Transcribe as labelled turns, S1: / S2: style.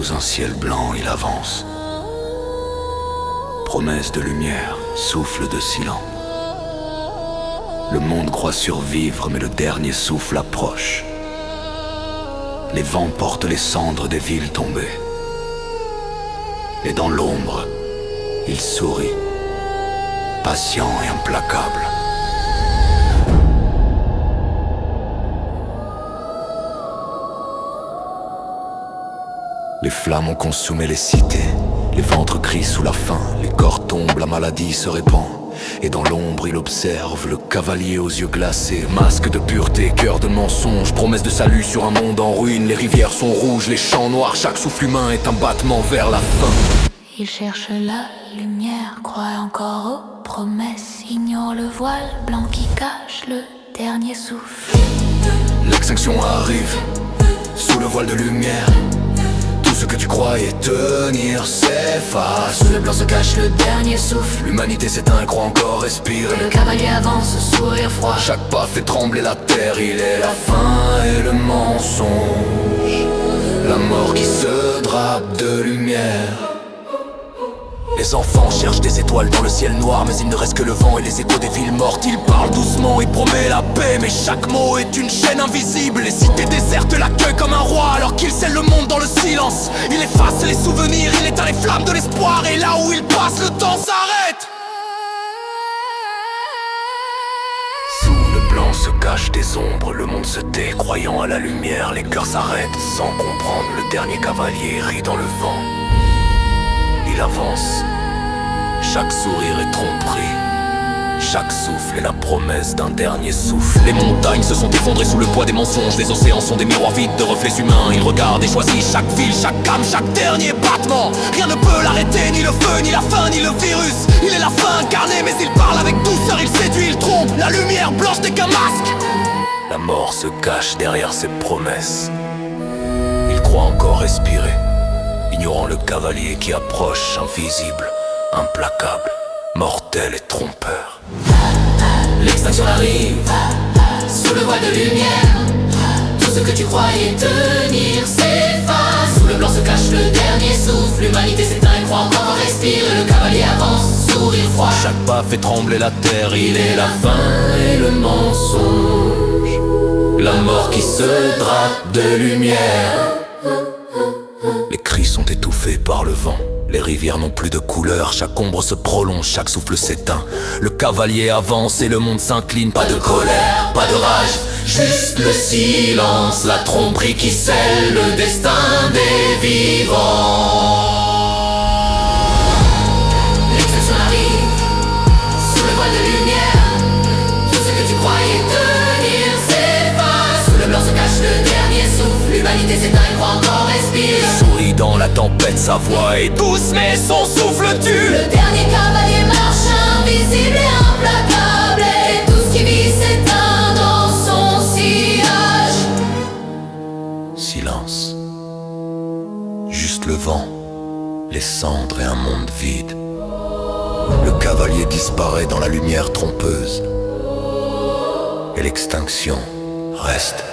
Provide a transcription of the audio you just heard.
S1: sous un ciel blanc, il avance. Promesse de lumière, souffle de silence. Le monde croit survivre, mais le dernier souffle approche. Les vents portent les cendres des villes tombées. Et dans l'ombre, il sourit, patient et implacable. Les flammes ont consumé les cités, les ventres crient sous la faim, les corps tombent, la maladie se répand. Et dans l'ombre il observe le cavalier aux yeux glacés. Masque de pureté, cœur de mensonge, promesse de salut sur un monde en ruine. Les rivières sont rouges, les champs noirs, chaque souffle humain est un battement vers la fin.
S2: Il cherche la lumière, croit encore aux promesses, ignore le voile blanc qui cache le dernier souffle.
S1: L'extinction arrive, sous le voile de lumière. Tout ce que tu croyais tenir s'efface.
S2: Sous le blanc se cache le dernier souffle.
S1: L'humanité s'éteint et croit encore respirer.
S2: Le cavalier avance, sourire froid.
S1: Chaque pas fait trembler la terre. Il est la faim et le mensonge, la mort qui se drape de lumière. Les enfants cherchent des étoiles dans le ciel noir, mais il ne reste que le vent et les échos des villes mortes. Il parle doucement, il promet la paix, mais chaque mot est une chaîne invisible. Les cités désertes l'accueillent comme un roi, alors qu'il scelle le monde dans le silence. Il efface les souvenirs, il éteint les flammes de l'espoir, et là où il passe, le temps s'arrête. Sous le blanc se cachent des ombres, le monde se tait, croyant à la lumière. Les cœurs s'arrêtent sans comprendre, le dernier cavalier rit dans le vent. Il avance, chaque sourire est tromperie, chaque souffle est la promesse d'un dernier souffle. Les montagnes se sont effondrées sous le poids des mensonges, les océans sont des miroirs vides de reflets humains. Il regarde et choisit chaque ville, chaque âme, chaque dernier battement. Rien ne peut l'arrêter, ni le feu, ni la faim, ni le virus. Il est la fin incarnée, mais il parle avec douceur, il séduit, il trompe. La lumière blanche n'est qu'un masque. La mort se cache derrière ses promesses. Il croit encore respirer, ignorant le cavalier qui approche, invisible, implacable, mortel et trompeur.
S2: L'extinction arrive, sous le voile de lumière. Tout ce que tu croyais tenir s'efface. Sous le blanc se cache le dernier souffle. L'humanité s'éteint et croit encore respirer. Le cavalier avance, sourire froid.
S1: Chaque pas fait trembler la terre. Il est la faim et le mensonge, la mort qui se drape de lumière. Les cris sont étouffés par le vent, les rivières n'ont plus de couleur. Chaque ombre se prolonge, chaque souffle s'éteint. Le cavalier avance et le monde s'incline. Pas de colère, pas de rage, juste le silence. La tromperie qui scelle le destin des vivants.
S2: L'extinction arrive, sous le voile de lumière. Tout ce que tu croyais tenir s'efface. Sous le blanc se cache le dernier souffle. L'humanité s'éteint et croit encore respirer.
S1: Sourit dans la tempête, sa voix est douce mais son souffle tue.
S2: Le dernier cavalier marche invisible et implacable. Et tout ce qui vit s'éteint dans son sillage.
S1: Silence, juste le vent, les cendres et un monde vide. Le cavalier disparaît dans la lumière trompeuse, et l'extinction reste.